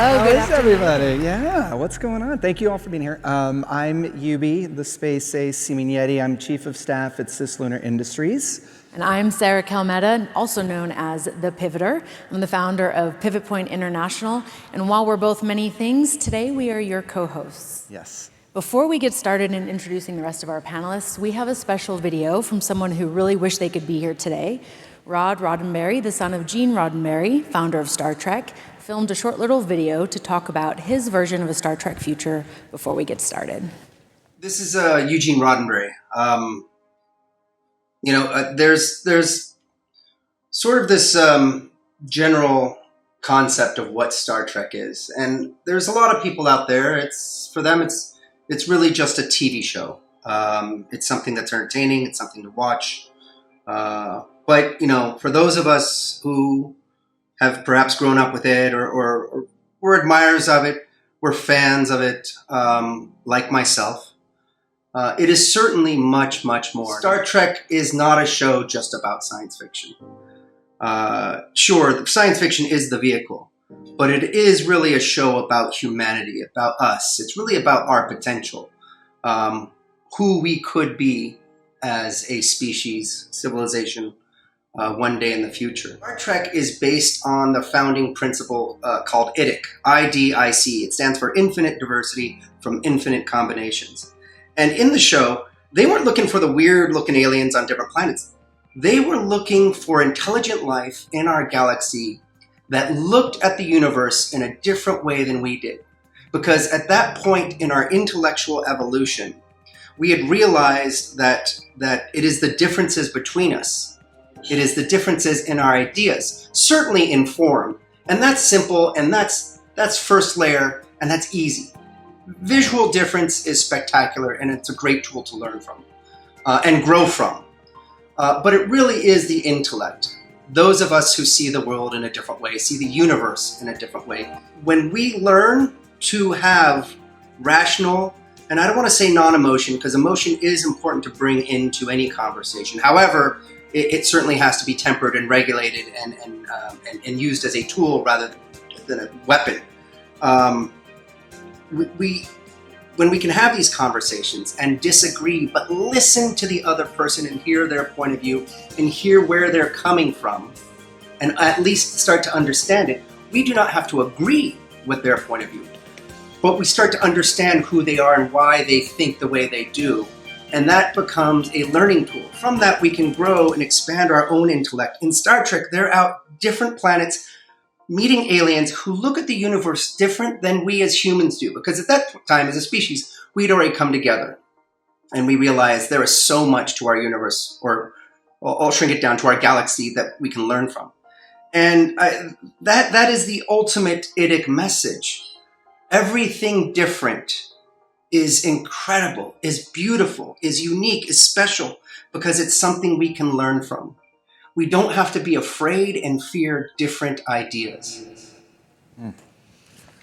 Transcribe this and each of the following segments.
Hello, good How's afternoon. everybody? Yeah, what's going on? Thank you all for being here. I'm Yubi, the Space Ace Seeming Yeti. I'm Chief of Staff at Cislunar Industries. And I'm Sarah Calmetta, also known as The Pivoter. I'm the founder of Pivot Point International. And while we're both many things, today we are your co-hosts. Yes. Before we get started in introducing the rest of our panelists, we have a special video from someone who really wished they could be here today. Rod Roddenberry, the son of Gene Roddenberry, founder of Star Trek, filmed a short little video to talk about his version of a Star Trek future before we get started. This is Eugene Roddenberry. There's sort of this general concept of what Star Trek is, and there's a lot of people out there. For them, it's really just a TV show. It's something that's entertaining. It's something to watch. But for those of us who have perhaps grown up with it, or we're admirers of it, we're fans of it, like myself. It is certainly much, much more. Star Trek is not a show just about science fiction. Sure, science fiction is the vehicle, but it is really a show about humanity, about us. It's really about our potential, who we could be as a species, civilization, one day in the future. Star Trek is based on the founding principle called IDIC, I-D-I-C. It stands for Infinite Diversity from Infinite Combinations. And in the show, they weren't looking for the weird-looking aliens on different planets. They were looking for intelligent life in our galaxy that looked at the universe in a different way than we did. Because at that point in our intellectual evolution, we had realized that it is the differences between us. It is the differences in our ideas, certainly in form. And that's simple, and that's first layer, and that's easy. Visual difference is spectacular, and it's a great tool to learn from and grow from. But it really is the intellect. Those of us who see the world in a different way, see the universe in a different way. When we learn to have rational, and I don't want to say non-emotion, because emotion is important to bring into any conversation. However, it certainly has to be tempered and regulated and used as a tool rather than a weapon. When we can have these conversations and disagree, but listen to the other person and hear their point of view and hear where they're coming from, and at least start to understand it, we do not have to agree with their point of view, but we start to understand who they are and why they think the way they do. And that becomes a learning tool. From that, we can grow and expand our own intellect. In Star Trek, they're out different planets, meeting aliens who look at the universe different than we as humans do. Because at that time, as a species, we'd already come together. And we realized there is so much to our universe, or I'll shrink it down to our galaxy, that we can learn from. And that is the ultimate IDIC message. Everything different is incredible, is beautiful, is unique, is special, because it's something we can learn from. We don't have to be afraid and fear different ideas.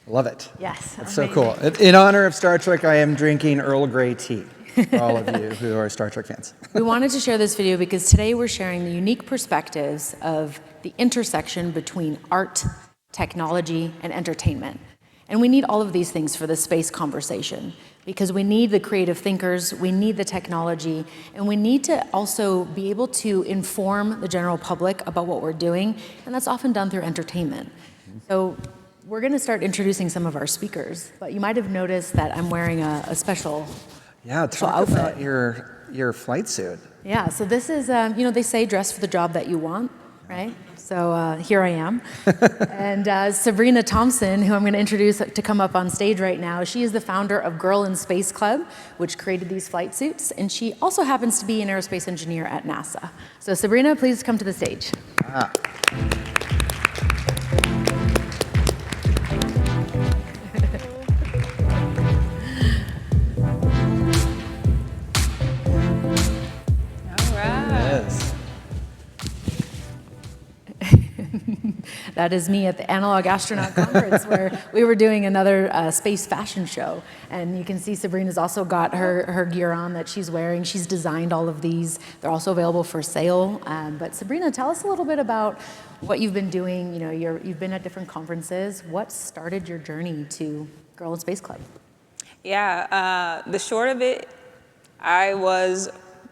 Love it. Yes. That's so cool. In honor of Star Trek, I am drinking Earl Grey tea, for all of you who are Star Trek fans. We wanted to share this video because today we're sharing the unique perspectives of the intersection between art, technology, and entertainment. And we need all of these things for this space conversation, because we need the creative thinkers, we need the technology, and we need to also be able to inform the general public about what we're doing, and that's often done through entertainment. So we're going to start introducing some of our speakers, but you might have noticed that I'm wearing a special Talk about your flight suit. Yeah, so this is, they say dress for the job that you want, right? So here I am. And Sabrina Thompson, who I'm going to introduce to come up on stage right now, she is the founder of Girl in Space Club, which created these flight suits. And she also happens to be an aerospace engineer at NASA. So Sabrina, please come to the stage. That is me at the Analog Astronaut Conference, where we were doing another space fashion show. And you can see Sabrina's also got her gear on that she's wearing. She's designed all of these. They're also available for sale. But Sabrina, tell us a little bit about what you've been doing. You know, you've been at different conferences. What started your journey to Girl in Space Club? Yeah, the short of it, I was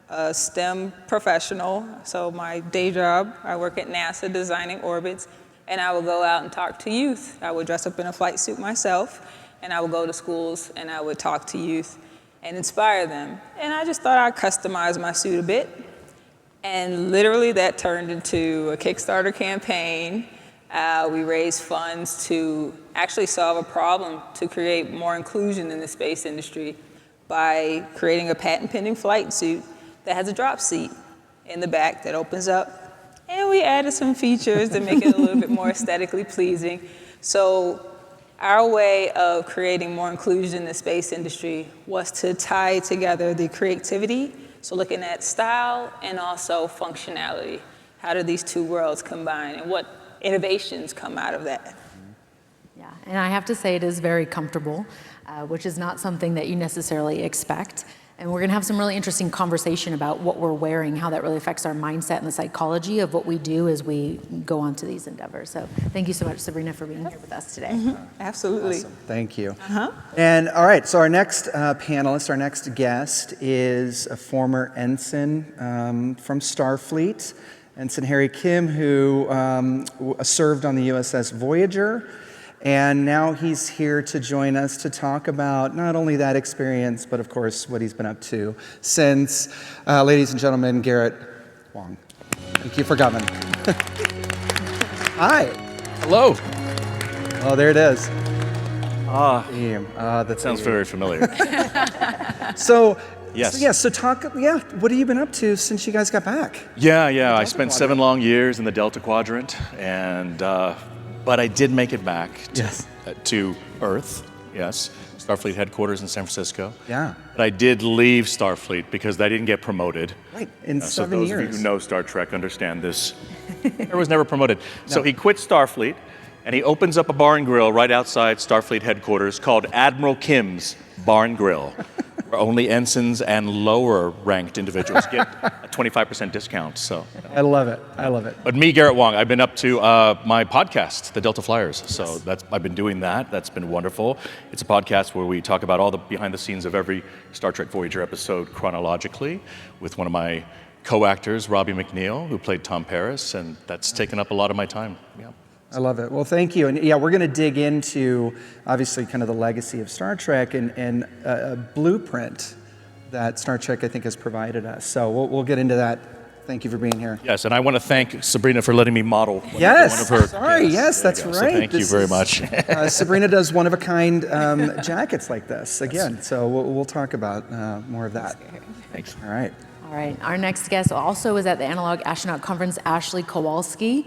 a STEM professional. So my day job, I work at NASA designing orbits, and I would go out and talk to youth. I would dress up in a flight suit myself, and I would go to schools and I would talk to youth and inspire them. And I just thought I'd customize my suit a bit. And literally that turned into a Kickstarter campaign. We raised funds to actually solve a problem to create more inclusion in the space industry by creating a patent-pending flight suit that has a drop seat in the back that opens up. And we added some features to make it a little bit more aesthetically pleasing. So our way of creating more inclusion in the space industry was to tie together the creativity, so looking at style and also functionality. How do these two worlds combine, and what innovations come out of that? Yeah, and I have to say it is very comfortable, which is not something that you necessarily expect. And we're going to have some really interesting conversation about what we're wearing, how that really affects our mindset and the psychology of what we do as we go on to these endeavors. So thank you so much, Sabrina, for being here with us today. Absolutely. Awesome. Thank you. And all right, so our next panelist, our next guest is a former ensign from Starfleet, Ensign Harry Kim, who served on the USS Voyager. And now he's here to join us to talk about not only that experience, but of course what he's been up to since, ladies and gentlemen, Garrett Wang. Thank you for coming. Hi. Hello. Oh, there it is. That sounds very familiar. So, Yes. So talk, what have you been up to since you guys got back? Yeah. I spent 7 long years in the Delta Quadrant, and but I did make it back to Earth. Yes, Starfleet headquarters in San Francisco. Yeah. But I did leave Starfleet because I didn't get promoted. Right, in 7 years. So those of you who know Star Trek understand this. I was never promoted. So he quit Starfleet, and he opens up a bar and grill right outside Starfleet headquarters called Admiral Kim's Bar and Grill, where only ensigns and lower-ranked individuals get a 25% discount. So I love it. But me, Garrett Wang, I've been up to my podcast, The Delta Flyers. So I've been doing that. That's been wonderful. It's a podcast where we talk about all the behind the scenes of every Star Trek Voyager episode chronologically with one of my co-actors, Robbie McNeil, who played Tom Paris, and that's taken up a lot of my time. Yeah. I love it. Well, thank you. And yeah, we're going to dig into, obviously, kind of the legacy of Star Trek and a blueprint that Star Trek, I think, has provided us. So we'll get into that. Thank you for being here. Yes, and I want to thank Sabrina for letting me model one of her. That's right. So thank you very much. Sabrina does one-of-a-kind jackets like this, again. So we'll talk about more of that. Thanks. All right. All right, our next guest also is at the Analog Astronaut Conference, Ashley Kowalski.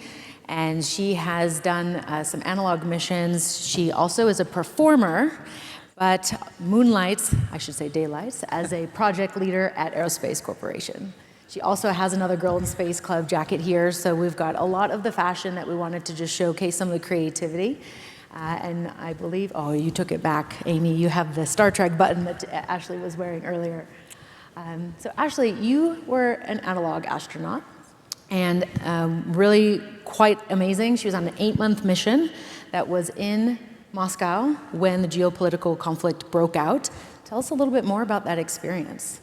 And she has done some analog missions. She also is a performer, but moonlights, I should say daylights, as a project leader at Aerospace Corporation. She also has another Girl in Space Club jacket here, so we've got a lot of the fashion that we wanted to just showcase some of the creativity. And I believe, oh, you took it back, Amy. You have the Star Trek button that Ashley was wearing earlier. So Ashley, you were an analog astronaut. And really quite amazing. She was on an 8-month mission that was in Moscow when the geopolitical conflict broke out. Tell us a little bit more about that experience.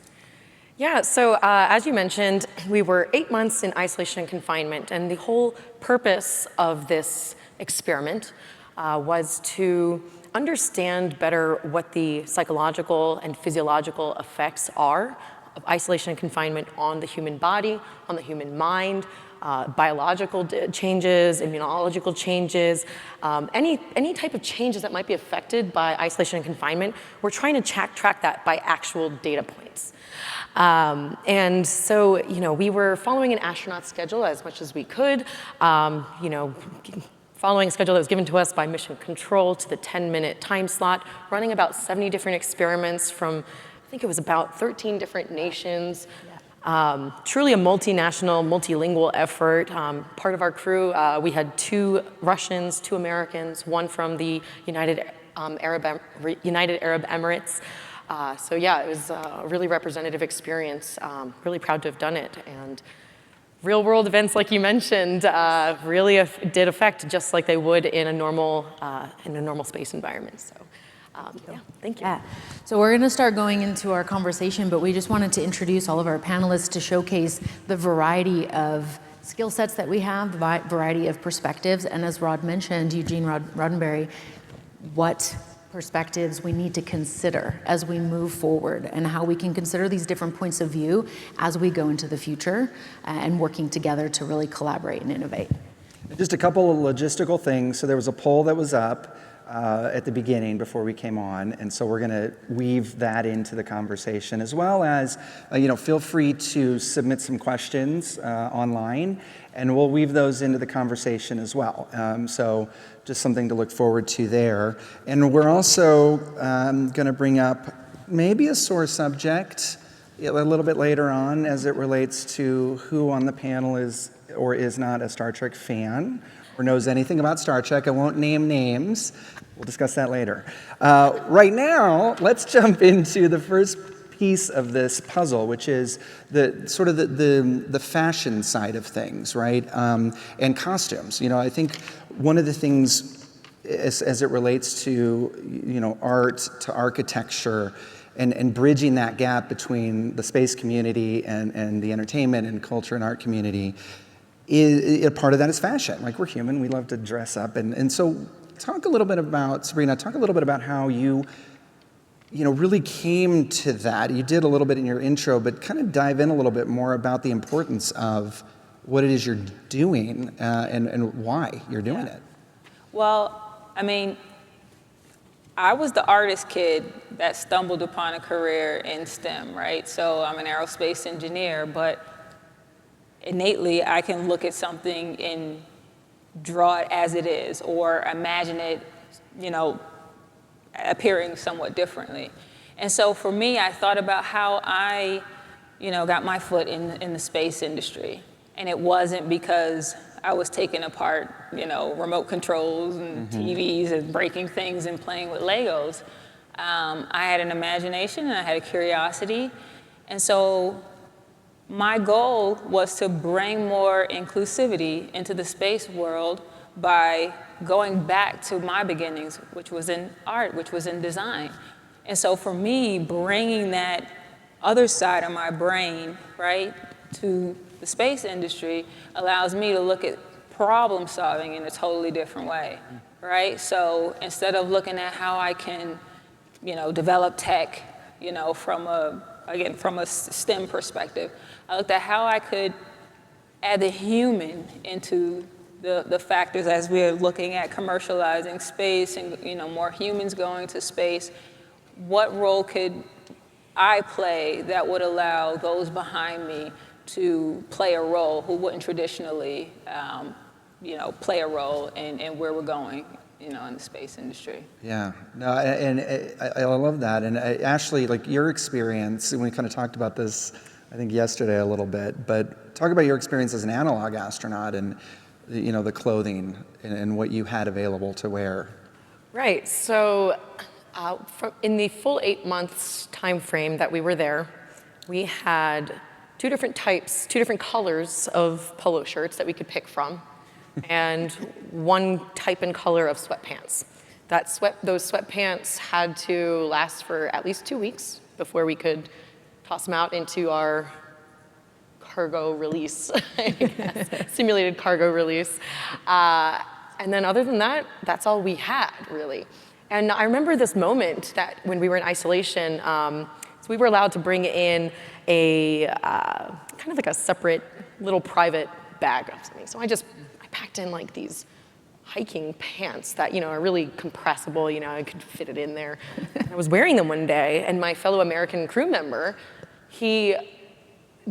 Yeah, so as you mentioned, we were 8 months in isolation and confinement, and the whole purpose of this experiment was to understand better what the psychological and physiological effects are of isolation and confinement on the human body, on the human mind, biological changes, immunological changes, any type of changes that might be affected by isolation and confinement. We're trying to track that by actual data points. And so, we were following an astronaut schedule as much as we could, following a schedule that was given to us by mission control to the 10-minute time slot, running about 70 different experiments from, I think it was about 13 different nations. Truly a multinational, multilingual effort. Part of our crew, we had 2 Russians, 2 Americans, one from the United Arab Emirates. So yeah, it was a really representative experience. Really proud to have done it. And real world events, like you mentioned, really did affect just like they would in a normal space environment. So yeah, thank you. Yeah. So we're going to start going into our conversation, but we just wanted to introduce all of our panelists to showcase the variety of skill sets that we have, the variety of perspectives, and as Rod mentioned, Eugene Roddenberry, what perspectives we need to consider as we move forward and how we can consider these different points of view as we go into the future and working together to really collaborate and innovate. Just a couple of logistical things. So there was a poll that was up at the beginning before we came on, and so we're going to weave that into the conversation, as well as, feel free to submit some questions online, and we'll weave those into the conversation as well. So just something to look forward to there. And we're also going to bring up maybe a sore subject a little bit later on as it relates to who on the panel is or is not a Star Trek fan or knows anything about Star Trek. I won't name names. We'll discuss that later. Right now, let's jump into the first piece of this puzzle, which is the fashion side of things, right? And costumes. I think one of the things as it relates to art, to architecture, and bridging that gap between the space community and the entertainment and culture and art community, is a part of that is fashion. Like, we're human, we love to dress up, and so talk a little bit about, Sabrina, how you really came to that. You did a little bit in your intro, but kind of dive in a little bit more about the importance of what it is you're doing and why you're doing it. Well, I was the artist kid that stumbled upon a career in STEM, right? So I'm an aerospace engineer, but innately I can look at something and draw it as it is, or imagine it, appearing somewhat differently. And so for me, I thought about how I, got my foot in the space industry. And it wasn't because I was taking apart, remote controls and TVs and breaking things and playing with Legos. I had an imagination and I had a curiosity. And so my goal was to bring more inclusivity into the space world by going back to my beginnings, which was in art, which was in design. And so for me, bringing that other side of my brain, right, to the space industry allows me to look at problem solving in a totally different way, right? So instead of looking at how I can, develop tech, from a STEM perspective, I looked at how I could add the human into the factors as we're looking at commercializing space and more humans going to space. What role could I play that would allow those behind me to play a role who wouldn't traditionally play a role in where we're going in the space industry? Yeah, no, and I love that. And Ashley, like your experience, and we kind of talked about this, I think yesterday a little bit, but talk about your experience as an analog astronaut and the clothing and what you had available to wear. Right. So in the full 8 months time frame that we were there, we had 2 different types, 2 different colors of polo shirts that we could pick from, and 1 type and color of sweatpants. Those sweatpants had to last for at least 2 weeks before we could toss them out into our cargo release, I guess, simulated cargo release. And then other than that, that's all we had, really. And I remember this moment that when we were in isolation, so we were allowed to bring in a kind of like a separate little private bag of something. So I packed in like these hiking pants that, are really compressible, I could fit it in there. I was wearing them one day, and my fellow American crew member, he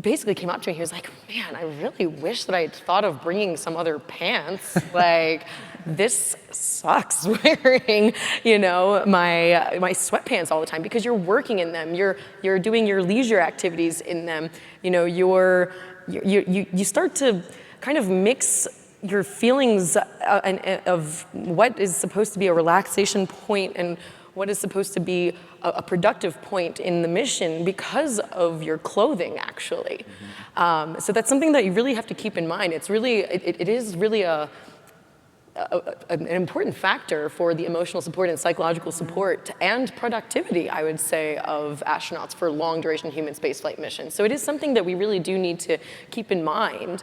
basically came up to me. He was like, man, I really wish that I had thought of bringing some other pants. Like, this sucks wearing, my sweatpants all the time, because you're working in them. You're doing your leisure activities in them. You start to kind of mix your feelings of what is supposed to be a relaxation point and what is supposed to be a productive point in the mission because of your clothing, actually. So that's something that you really have to keep in mind. It is really an important factor for the emotional support and psychological support and productivity, I would say, of astronauts for long-duration human spaceflight missions. So it is something that we really do need to keep in mind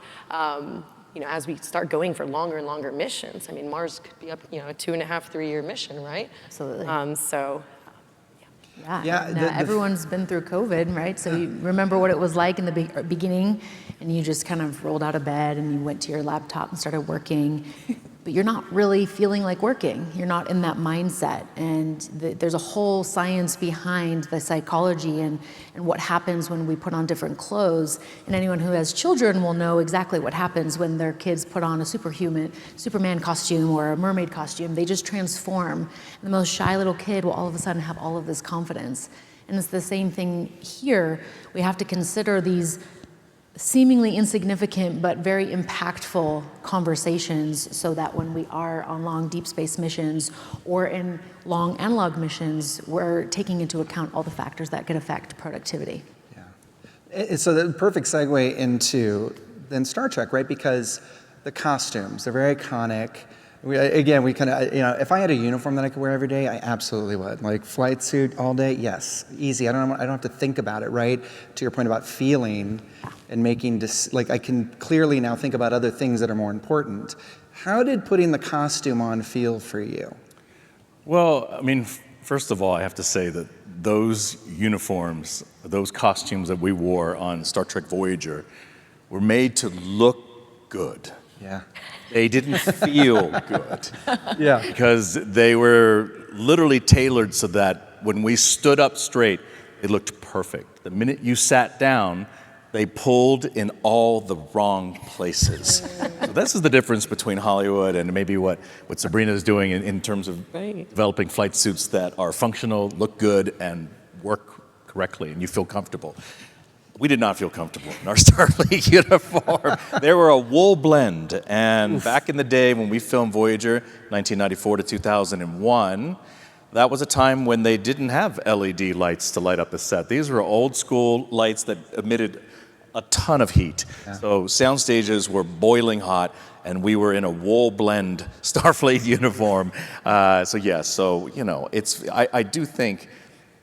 as we start going for longer and longer missions. I mean, Mars could be up, a 2.5, 3-year mission, right? Absolutely. Everyone's been through COVID, right? So you remember what it was like in the beginning, and you just kind of rolled out of bed and you went to your laptop and started working, but you're not really feeling like working. You're not in that mindset. And there's a whole science behind the psychology and what happens when we put on different clothes. And anyone who has children will know exactly what happens when their kids put on a Superman costume or a mermaid costume. They just transform. And the most shy little kid will all of a sudden have all of this confidence. And it's the same thing here. We have to consider these seemingly insignificant but very impactful conversations so that when we are on long deep space missions or in long analog missions, we're taking into account all the factors that could affect productivity. Yeah. So the perfect segue into then Star Trek, right? Because the costumes, they're very iconic. We kind of, if I had a uniform that I could wear every day, I absolutely would. Like flight suit all day, yes, easy. I don't have to think about it, right? To your point about feeling and making, I can clearly now think about other things that are more important. How did putting the costume on feel for you? Well, I mean, first of all, I have to say that those uniforms, those costumes that we wore on Star Trek Voyager were made to look good. Yeah. They didn't feel good. Yeah. Because they were literally tailored so that when we stood up straight, it looked perfect. The minute you sat down, they pulled in all the wrong places. So this is the difference between Hollywood and maybe what Sabrina is doing in terms of developing flight suits that are functional, look good, and work correctly, and you feel comfortable. We did not feel comfortable in our Starfleet uniform. They were a wool blend. And back in the day when we filmed Voyager, 1994 to 2001, that was a time when they didn't have LED lights to light up the set. These were old school lights that emitted a ton of heat. Yeah. So sound stages were boiling hot, and we were in a wool blend Starfleet uniform. I do think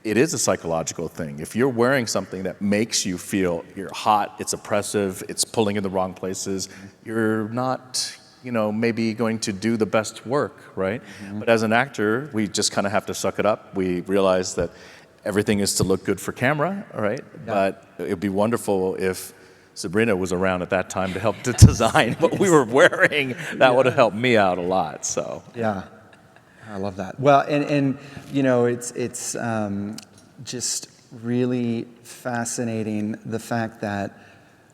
it is a psychological thing. If you're wearing something that makes you feel you're hot, it's oppressive, it's pulling in the wrong places, you're not, maybe going to do the best work, right? Mm-hmm. But as an actor, we just kind of have to suck it up. We realize that everything is to look good for camera, right? Yeah. But it'd be wonderful if Sabrina was around at that time to help to design what we were wearing. That would have helped me out a lot, so. Yeah. I love that. Well, and it's just really fascinating the fact that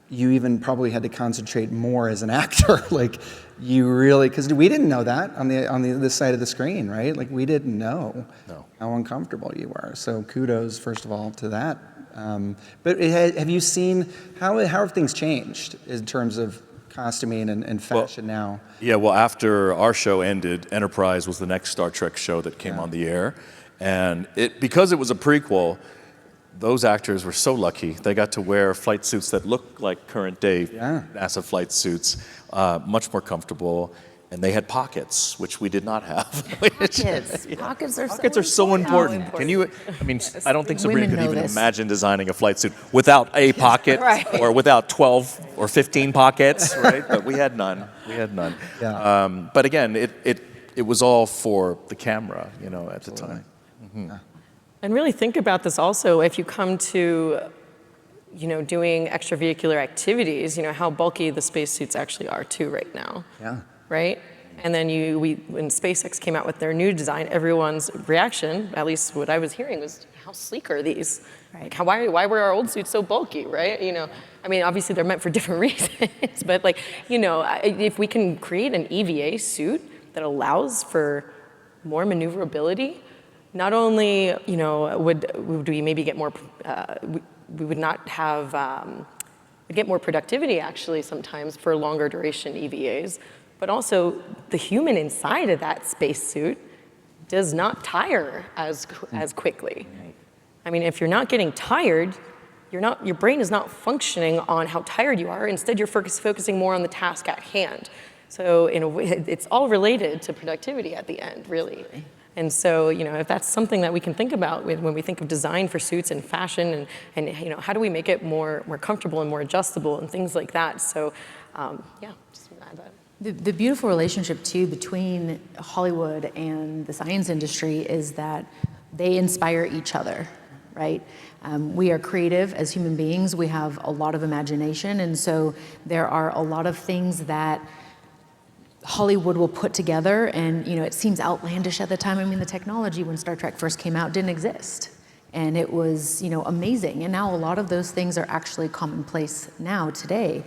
you even probably had to concentrate more as an actor. Like you really, because we didn't know that on this side of the screen, right? Like we didn't know how uncomfortable you were. So kudos, first of all, to that. But have you seen how have things changed in terms of costuming and fashion now? Yeah, well, after our show ended, Enterprise was the next Star Trek show that came on the air. And because it was a prequel, those actors were so lucky. They got to wear flight suits that looked like current day NASA flight suits, much more comfortable. And they had pockets, which we did not have. Pockets are so important. Can you? I mean, I don't think Sabrina could even imagine designing a flight suit without a pocket or without 12 or 15 pockets, right? But we had none. Yeah. But again, it was all for the camera, at the time. Mm-hmm. Yeah. And really think about this also if you come to, doing extravehicular activities. How bulky the spacesuits actually are too right now. Yeah. Right? And then when SpaceX came out with their new design, everyone's reaction, at least what I was hearing, was, how sleek are these? Right. Like, why were our old suits so bulky, right? I mean, obviously they're meant for different reasons, but if we can create an EVA suit that allows for more maneuverability, not only, would we maybe get more, we would not have, we'd get more productivity actually sometimes for longer duration EVAs, but also the human inside of that spacesuit does not tire as quickly. Right. I mean, if you're not getting tired, your brain is not functioning on how tired you are. Instead, you're focusing more on the task at hand. So in a way, it's all related to productivity at the end, really. And so, if that's something that we can think about when we think of design for suits and fashion, and how do we make it more comfortable and more adjustable and things like that. So, just add that. The beautiful relationship, too, between Hollywood and the science industry is that they inspire each other, right? We are creative as human beings. We have a lot of imagination, and so there are a lot of things that Hollywood will put together, and it seems outlandish at the time. I mean, the technology when Star Trek first came out didn't exist, and it was amazing. And now a lot of those things are actually commonplace now today.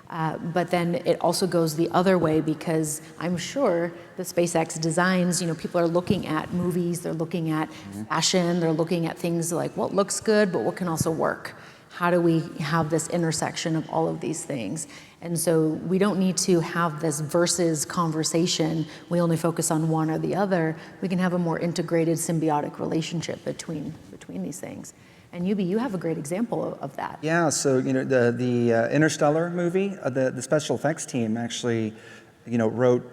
But then it also goes the other way, because I'm sure the SpaceX designs, people are looking at movies, they're looking at fashion, they're looking at things like what looks good, but what can also work. How do we have this intersection of all of these things? And so we don't need to have this versus conversation. We only focus on one or the other. We can have a more integrated symbiotic relationship between these things. And Yubi, you have a great example of that. Yeah, so the Interstellar movie, the special effects team actually, wrote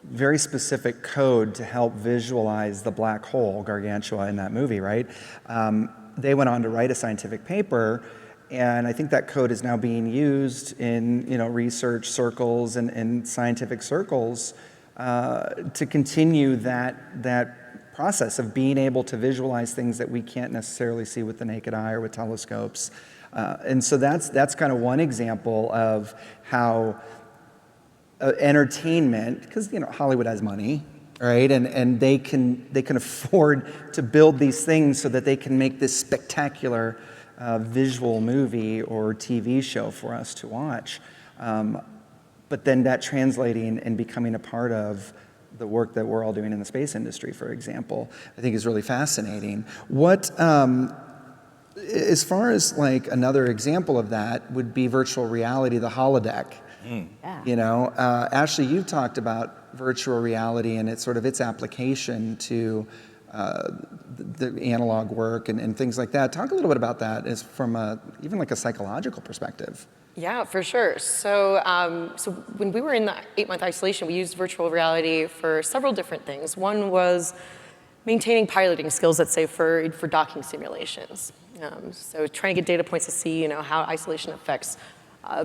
very specific code to help visualize the black hole, Gargantua, in that movie, right? They went on to write a scientific paper, and I think that code is now being used in research circles and scientific circles to continue that process of being able to visualize things that we can't necessarily see with the naked eye or with telescopes. And so that's kind of one example of how entertainment, because Hollywood has money, right? And they can afford to build these things so that they can make this spectacular visual movie or TV show for us to watch. But then that translating and becoming a part of the work that we're all doing in the space industry, for example, I think is really fascinating. What, as far as like another example of that would be virtual reality, the holodeck. Yeah. Ashley, you've talked about virtual reality and its application to the analog work and things like that. Talk a little bit about that as from even like a psychological perspective. Yeah, for sure. So, when we were in the 8-month isolation, we used virtual reality for several different things. One was maintaining piloting skills, let's say, for docking simulations. So trying to get data points to see, how isolation affects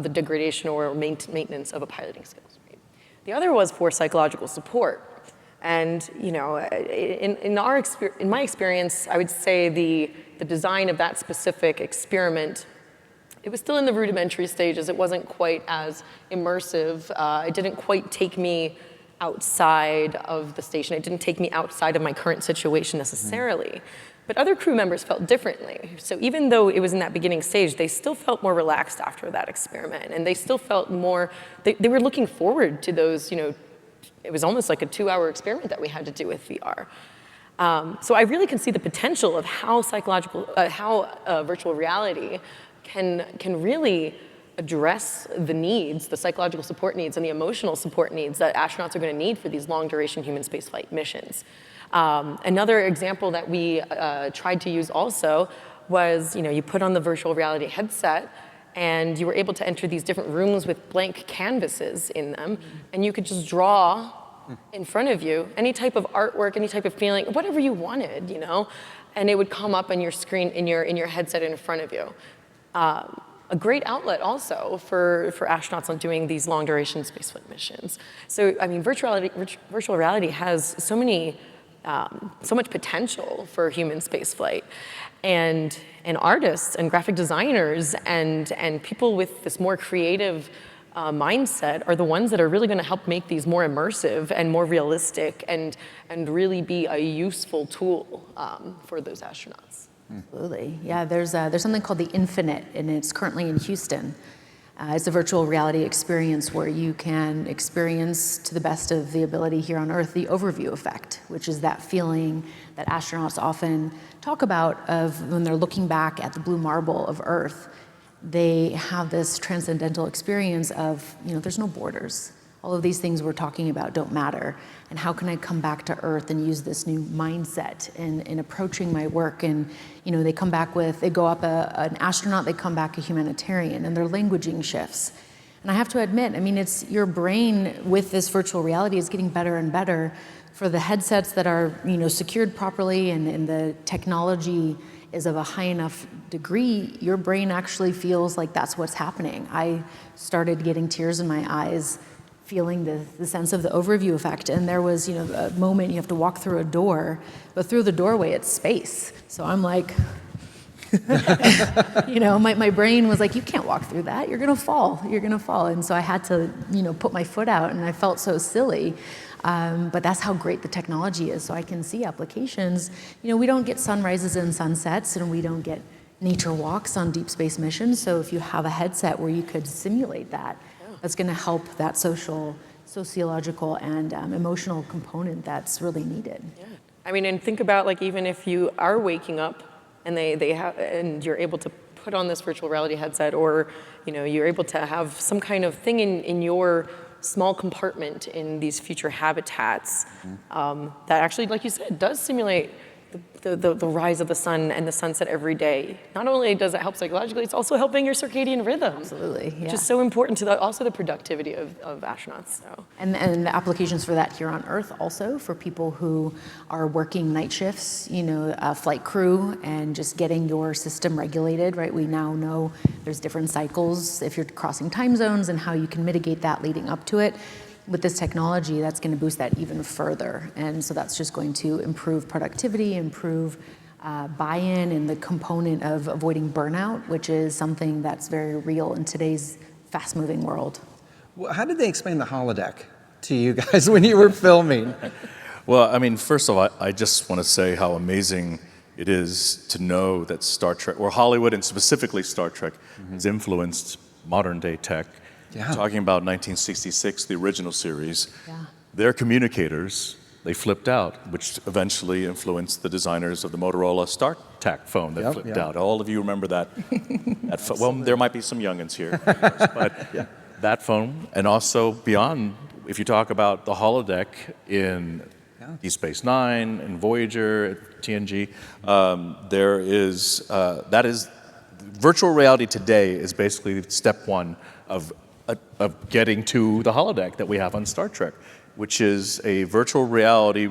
the degradation or maintenance of a piloting skills. Right? The other was for psychological support. And, in my experience, I would say the design of that specific experiment, it was still in the rudimentary stages. It wasn't quite as immersive. It didn't quite take me outside of the station. It didn't take me outside of my current situation necessarily. But other crew members felt differently. So even though it was in that beginning stage, they still felt more relaxed after that experiment. And they still felt more, they were looking forward to those, it was almost like a 2-hour experiment that we had to do with VR. So I really can see the potential of how virtual reality can really address the needs, the psychological support needs and the emotional support needs that astronauts are going to need for these long-duration human spaceflight missions. Another example that we tried to use also was, you put on the virtual reality headset and you were able to enter these different rooms with blank canvases in them, and you could just draw in front of you any type of artwork, any type of feeling, whatever you wanted, and it would come up on your screen in your headset in front of you. A great outlet also for astronauts on doing these long-duration spaceflight missions. So, I mean, virtual reality has so much potential for human spaceflight, and artists and graphic designers and people with this more creative mindset are the ones that are really going to help make these more immersive and more realistic and really be a useful tool for those astronauts. Absolutely. Yeah, there's something called the Infinite, and it's currently in Houston. It's a virtual reality experience where you can experience, to the best of the ability here on Earth, the overview effect, which is that feeling that astronauts often talk about of when they're looking back at the blue marble of Earth. They have this transcendental experience of, there's no borders. All of these things we're talking about don't matter. And how can I come back to Earth and use this new mindset in approaching my work? And, they come back they go up an astronaut, they come back a humanitarian, and their languaging shifts. And I have to admit, it's your brain with this virtual reality is getting better and better. For the headsets that are, secured properly and the technology is of a high enough degree, your brain actually feels like that's what's happening. I started getting tears in my eyes feeling the sense of the overview effect. And there was, a moment you have to walk through a door, but through the doorway it's space. So I'm like, my brain was like, you can't walk through that. You're gonna fall. And so I had to, put my foot out, and I felt so silly. But that's how great the technology is. So I can see applications. We don't get sunrises and sunsets, and we don't get nature walks on deep space missions. So if you have a headset where you could simulate that, that's going to help that sociological, and emotional component that's really needed. Yeah. And think about even if you are waking up and and you're able to put on this virtual reality headset, or you're able to have some kind of thing in your small compartment in these future habitats that actually, like you said, does simulate the rise of the sun and the sunset every day. Not only does it help psychologically, it's also helping your circadian rhythm. Absolutely, yeah. Which is so important to also the productivity of astronauts. So. And the applications for that here on Earth also, for people who are working night shifts, flight crew, and just getting your system regulated, right? We now know there's different cycles if you're crossing time zones and how you can mitigate that leading up to it. With this technology, that's going to boost that even further. And so that's just going to improve productivity, improve buy-in, and the component of avoiding burnout, which is something that's very real in today's fast-moving world. Well, how did they explain the holodeck to you guys when you were filming? Well, first of all, I just want to say how amazing it is to know that Star Trek, or Hollywood and specifically Star Trek, has influenced modern-day tech. Yeah. Talking about 1966, the original series, Yeah. their communicators, they flipped out, which eventually influenced the designers of the Motorola StarTAC phone that flipped out. All of you remember that. Well, there might be some youngins here, but that phone, and also beyond, if you talk about the holodeck in Deep Space Nine and Voyager, TNG, that is, virtual reality today is basically step one of getting to the holodeck that we have on Star Trek, which is a virtual reality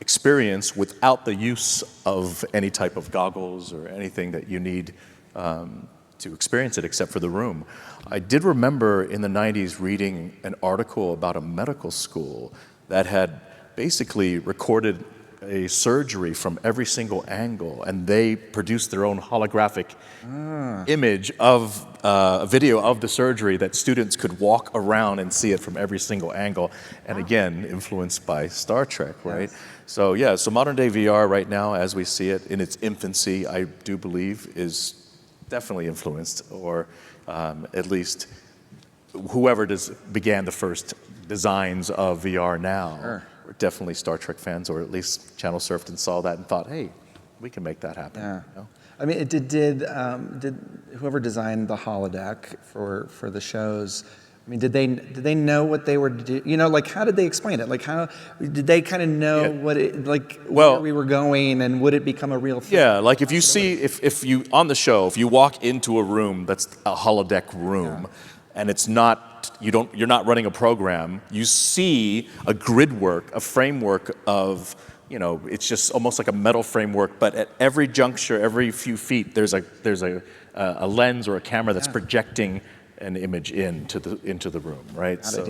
experience without the use of any type of goggles or anything that you need to experience it except for the room. I did remember in the 90s reading an article about a medical school that had basically recorded a surgery from every single angle, and they produced their own holographic image of a video of the surgery that students could walk around and see it from every single angle, and again, influenced by Star Trek, right? Yes. So modern day VR right now, as we see it in its infancy, I do believe is definitely influenced, or at least whoever began the first designs of VR now. Sure. Definitely Star Trek fans, or at least channel surfed and saw that and thought, hey, we can make that happen. Yeah. Did whoever designed the holodeck for the shows, did they know what they were doing? How did they explain it? How did they kind of know what it, where we were going, and would it become a real thing? Yeah, if you see, if you, on the show, if you walk into a room that's a holodeck room, and it's not, you're not running a program, you see a grid work, a framework of, it's just almost like a metal framework, but at every juncture, every few feet, there's a lens or a camera that's projecting an image into the room, right? So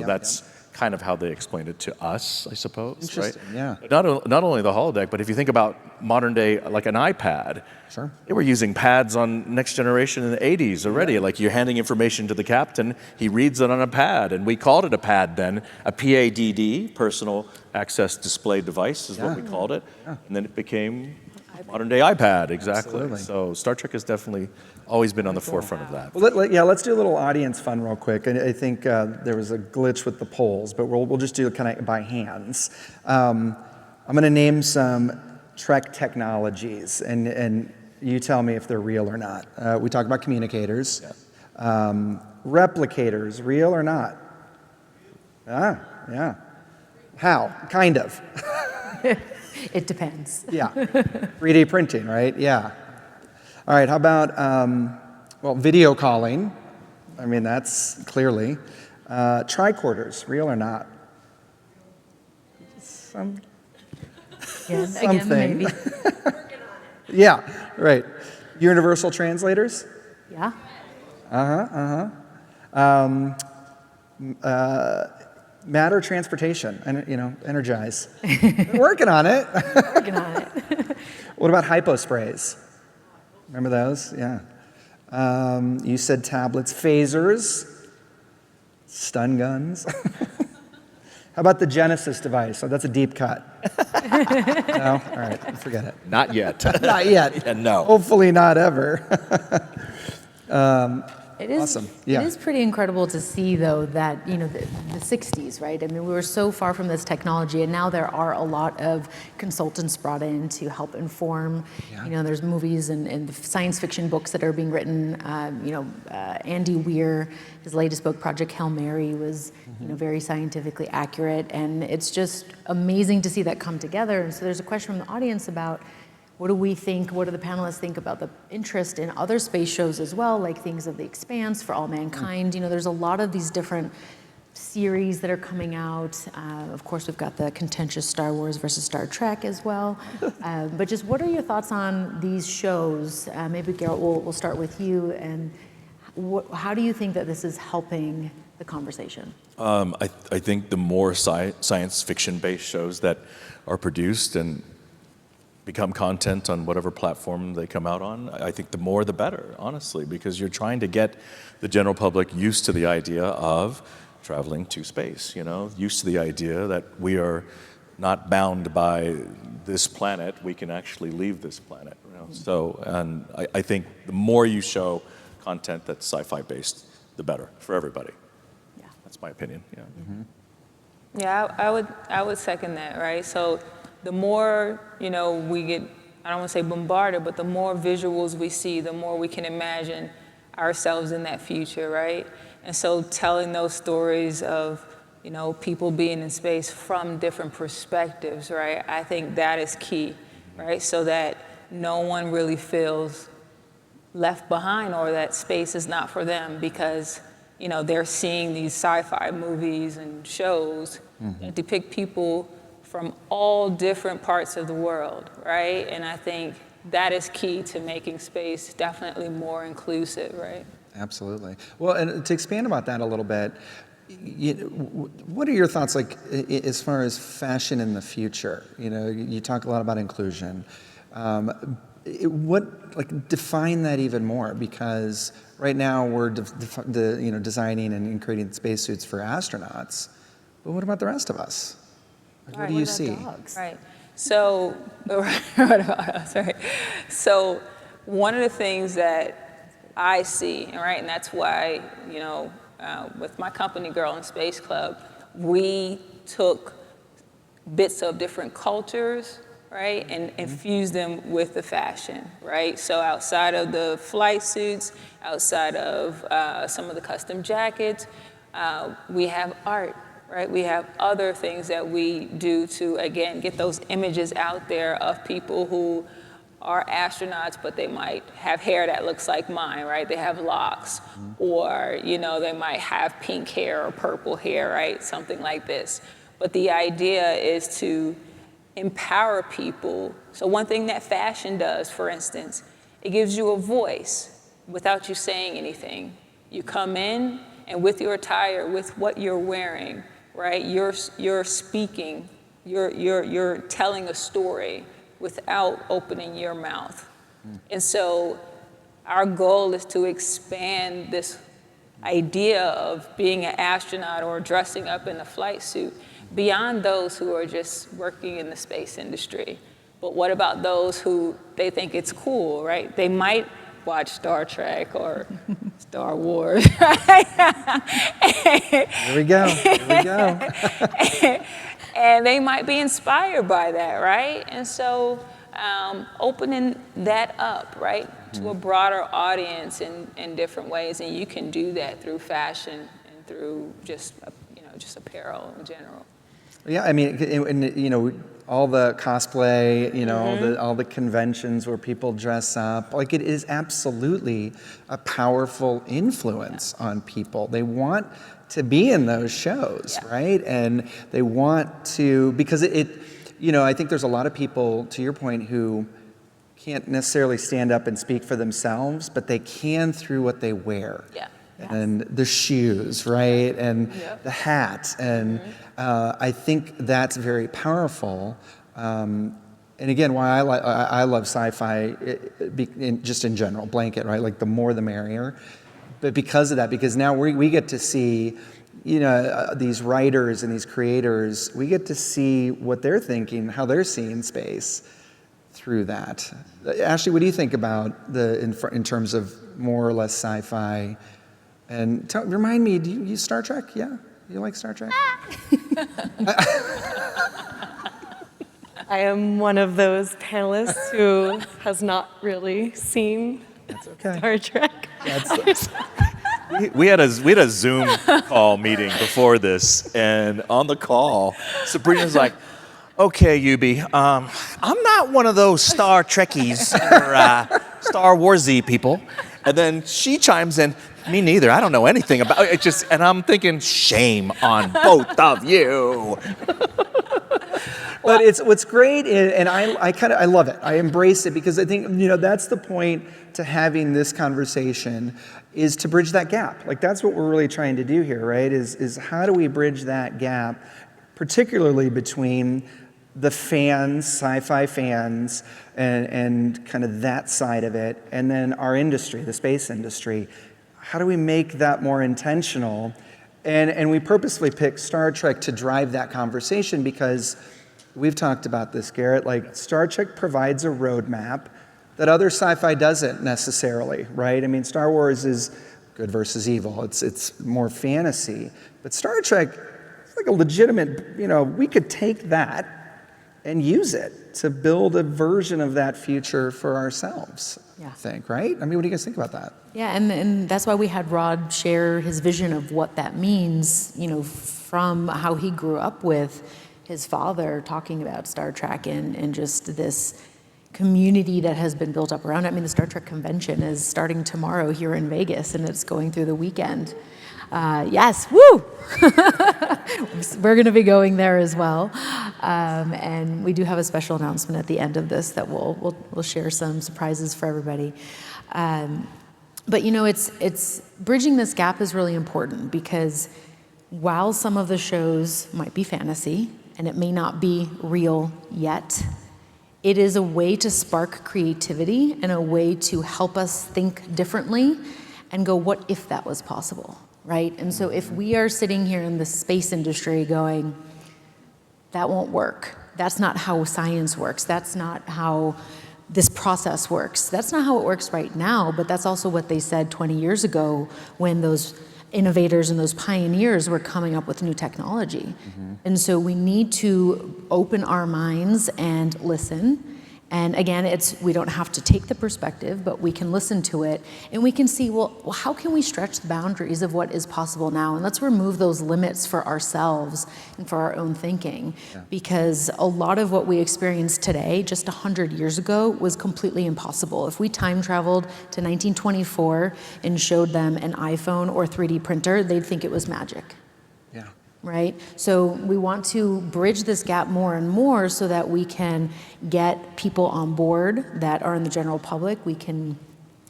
kind of how they explained it to us, I suppose. Interesting, right? yeah. Not only the holodeck, but if you think about modern day, like an iPad, Sure. they were using pads on Next Generation in the 80s already. Like you're handing information to the captain, he reads it on a pad, and we called it a pad then, a PADD, personal access display device is what we called it, and then it became modern day iPad, exactly. Absolutely. So Star Trek has definitely always been on the forefront of that. Well, let's do a little audience fun real quick. I think there was a glitch with the polls, but we'll just do it kind of by hands. I'm going to name some Trek technologies, and you tell me if they're real or not. We talked about communicators. Replicators, real or not? Yeah. How? Kind of. It depends. Yeah. 3D printing, right? Yeah. All right, how about, video calling? I mean, that's clearly. Tricorders, real or not? Again, Something. maybe. Yeah, right. Universal translators? Yeah. Matter transportation, energize. We're working on it. Working on it. What about hyposprays? Remember those? Yeah. You said tablets, phasers, stun guns. How about the Genesis device? Oh, that's a deep cut. No? All right, forget it. Not yet. Not yet. Yeah, no. Hopefully not ever. It is, Awesome. Yeah. It is pretty incredible to see, though, that, the 60s, right? I mean, we were so far from this technology, and now there are a lot of consultants brought in to help inform. Yeah. There's movies and science fiction books that are being written. Andy Weir, his latest book, Project Hail Mary, was, very scientifically accurate, and it's just amazing to see that come together. And so there's a question from the audience about, what do we think, what do the panelists think about the interest in other space shows as well, like Things of the Expanse, For All Mankind? There's a lot of these different series that are coming out. Of course, we've got the contentious Star Wars versus Star Trek as well. But just what are your thoughts on these shows? Maybe, Garrett, we'll start with you. And how do you think that this is helping the conversation? I think the more science fiction-based shows that are produced and become content on whatever platform they come out on, I think the more the better, honestly, because you're trying to get the general public used to the idea of traveling to space, used to the idea that we are not bound by this planet, we can actually leave this planet. So, and I think the more you show content that's sci-fi based, the better for everybody. Yeah. That's my opinion. Yeah. Mm-hmm. Yeah, I would second that, right? So the more, we get, I don't want to say bombarded, but the more visuals we see, the more we can imagine ourselves in that future, right? And so telling those stories of, people being in space from different perspectives, right? I think that is key, right? So that no one really feels left behind or that space is not for them because, they're seeing these sci-fi movies and shows that depict people from all different parts of the world, right? And I think that is key to making space definitely more inclusive, right? Absolutely. Well, and to expand about that a little bit, what are your thoughts, like, as far as fashion in the future? You talk a lot about inclusion. Define that even more, because right now we're designing and creating spacesuits for astronauts, but what about the rest of us? What do you see? Dogs? Right. So, what about us, right? So, one of the things that I see, right, and that's why, with my company, Girl in Space Club, we took bits of different cultures, right, and infused them with the fashion, right? So outside of the flight suits, outside of some of the custom jackets, we have art. Right, we have other things that we do to, again, get those images out there of people who are astronauts, but they might have hair that looks like mine, right? They have locks, or, they might have pink hair or purple hair, right? Something like this. But the idea is to empower people. So one thing that fashion does, for instance, it gives you a voice without you saying anything. You come in, and with your attire, with what you're wearing, right? You're speaking, you're telling a story without opening your mouth. And so our goal is to expand this idea of being an astronaut or dressing up in a flight suit beyond those who are just working in the space industry. But what about those who they think it's cool, right? They might watch Star Trek or Star Wars, right? Here we go. And they might be inspired by that, right? And so opening that up, right, to a broader audience in different ways, and you can do that through fashion and through just just apparel in general. Yeah, I mean, all the cosplay, all the conventions where people dress up, like it is absolutely a powerful influence on people. They want to be in those shows, right? And they want to, because I think there's a lot of people, to your point, who can't necessarily stand up and speak for themselves, but they can through what they wear. Yeah. And the shoes, right? And the hat. And I think that's very powerful. And again, why I love sci-fi, just in general, blanket, right? Like the more the merrier. But because of that, because now we get to see, these writers and these creators, we get to see what they're thinking, how they're seeing space through that. Ashley, what do you think about in terms of more or less sci-fi? And remind me, do you use Star Trek? Yeah? You like Star Trek? I am one of those panelists who has not really seen Star Trek. We had a Zoom call meeting before this, and on the call, Sabrina's like, "Okay, Yubi, I'm not one of those Star Trekkies or Star Warsy people," and then she chimes in, "Me neither. I don't know anything about it." And I'm thinking, shame on both of you. But what's great, and I love it. I embrace it because I think that's the point to having this conversation, is to bridge that gap. Like that's what we're really trying to do here, right? Is how do we bridge that gap, particularly between the fans, sci-fi fans, and kind of that side of it, and then our industry, the space industry. How do we make that more intentional? And we purposely picked Star Trek to drive that conversation because we've talked about this, Garrett, like Star Trek provides a roadmap that other sci-fi doesn't necessarily, right? I mean, Star Wars is good versus evil. It's more fantasy. But Star Trek, it's like a legitimate, we could take that and use it to build a version of that future for ourselves, I think, right? I mean, what do you guys think about that? Yeah, and that's why we had Rod share his vision of what that means, from how he grew up with his father talking about Star Trek and just this community that has been built up around it. I mean, the Star Trek convention is starting tomorrow here in Vegas, and it's going through the weekend. Yes, woo! We're going to be going there as well, and we do have a special announcement at the end of this that we'll share some surprises for everybody. But it's bridging this gap is really important because while some of the shows might be fantasy and it may not be real yet, it is a way to spark creativity and a way to help us think differently and go, what if that was possible, right? And so if we are sitting here in the space industry going, that won't work. That's not how science works. That's not how this process works. That's not how it works right now, but that's also what they said 20 years ago when those innovators and those pioneers were coming up with new technology. Mm-hmm. And so we need to open our minds and listen. And again, we don't have to take the perspective, but we can listen to it and we can see, well, how can we stretch the boundaries of what is possible now? And let's remove those limits for ourselves and for our own thinking. Yeah. Because a lot of what we experience today, just 100 years ago, was completely impossible. If we time traveled to 1924 and showed them an iPhone or 3D printer, they'd think it was magic. Yeah. Right? So we want to bridge this gap more and more so that we can get people on board that are in the general public. We can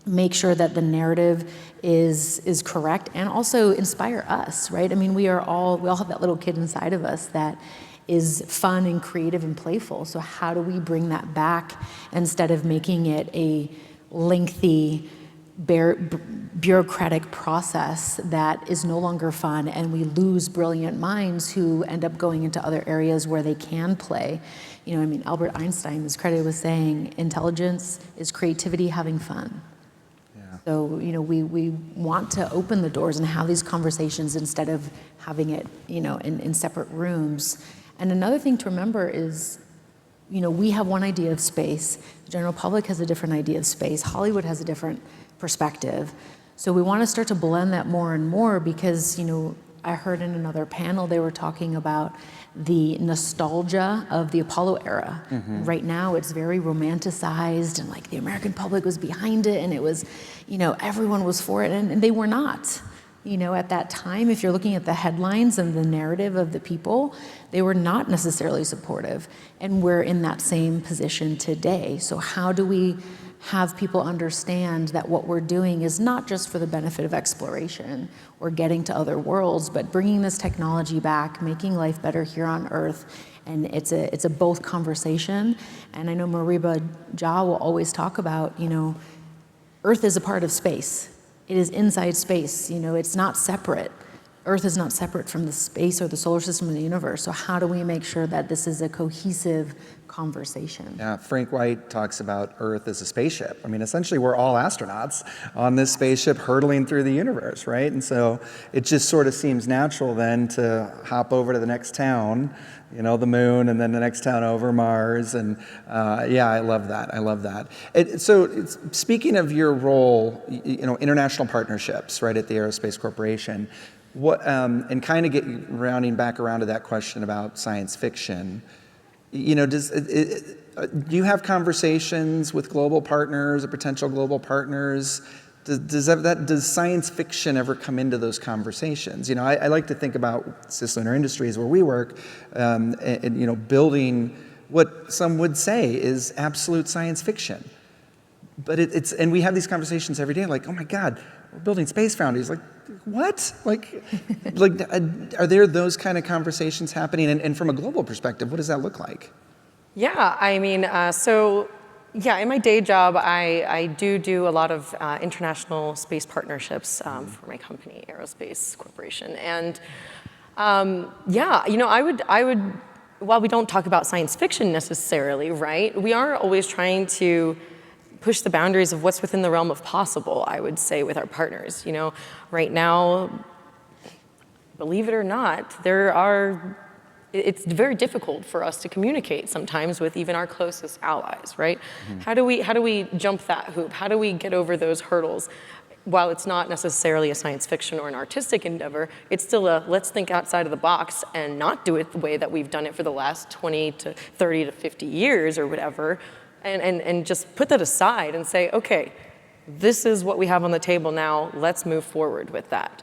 make sure that the narrative is correct, and also inspire us, right? I mean, we all have that little kid inside of us that is fun and creative and playful. So how do we bring that back instead of making it a lengthy, bureaucratic process that is no longer fun, and we lose brilliant minds who end up going into other areas where they can play. You know, I mean, Albert Einstein is credited with saying intelligence is creativity having fun. So, you know, we want to open the doors and have these conversations instead of having it, you know, in separate rooms. And another thing to remember is, you know, we have one idea of space. The general public has a different idea of space. Hollywood has a different perspective. So we want to start to blend that more and more because, you know, I heard in another panel they were talking about the nostalgia of the Apollo era. Right now it's very romanticized, and like the American public was behind it, and it was, you know, everyone was for it, and they were not. You know, at that time, if you're looking at the headlines and the narrative of the people, they were not necessarily supportive. And we're in that same position today. So how do we have people understand that what we're doing is not just for the benefit of exploration or getting to other worlds, but bringing this technology back, making life better here on Earth. And it's a both conversation. And I know Mariba Jah will always talk about, you know, Earth is a part of space. It is inside space, you know, it's not separate. Earth is not separate from the space or the solar system or the universe. So how do we make sure that this is a cohesive conversation? Yeah, Frank White talks about Earth as a spaceship. I mean, essentially, we're all astronauts on this spaceship hurtling through the universe, right? And so it just sort of seems natural then to hop over to the next town, you know, the moon, and then the next town over, Mars. And yeah, I love that. I love that. Speaking of your role, you know, international partnerships, right, at the Aerospace Corporation, what, and kind of rounding back around to that question about science fiction, you know, do you have conversations with global partners or potential global partners? Does science fiction ever come into those conversations? You know, I like to think about Cislunar Industries, where we work, and you know, building what some would say is absolute science fiction. But and we have these conversations every day, like, oh my God, we're building space foundries. Like, what? Like, are there those kind of conversations happening? And from a global perspective, what does that look like? Yeah, I mean, yeah, in my day job, I do a lot of international space partnerships for my company, Aerospace Corporation. And yeah, you know, I would, while we don't talk about science fiction necessarily, right, we are always trying to push the boundaries of what's within the realm of possible, I would say, with our partners. You know, right now, believe it or not, it's very difficult for us to communicate sometimes with even our closest allies, right? How do we jump that hoop? How do we get over those hurdles? While it's not necessarily a science fiction or an artistic endeavor, it's still let's think outside of the box and not do it the way that we've done it for the last 20 to 30 to 50 years or whatever, and just put that aside and say, okay, this is what we have on the table now, let's move forward with that.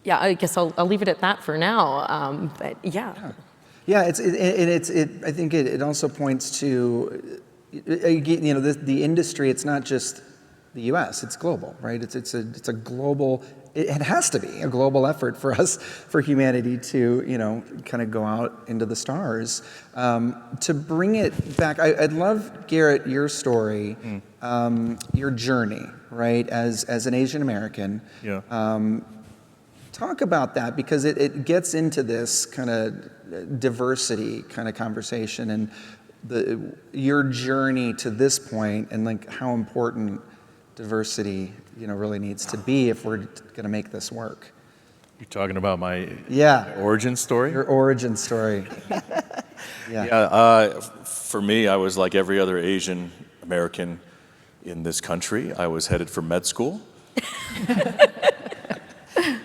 Yeah, I guess I'll leave it at that for now. But yeah. Yeah, I think it also points to, you know, the industry. It's not just the U.S. It's global, right? It's a global. It has to be a global effort for us, for humanity to, you know, kind of go out into the stars. To bring it back, I'd love, Garrett, your story, your journey, right, as an Asian American. Yeah. Talk about that, because it gets into this kind of diversity kind of conversation and your journey to this point, and like how important diversity, you know, really needs to be if we're going to make this work. You're talking about my origin story? Your origin story. Yeah. For me, I was like every other Asian American in this country. I was headed for med school.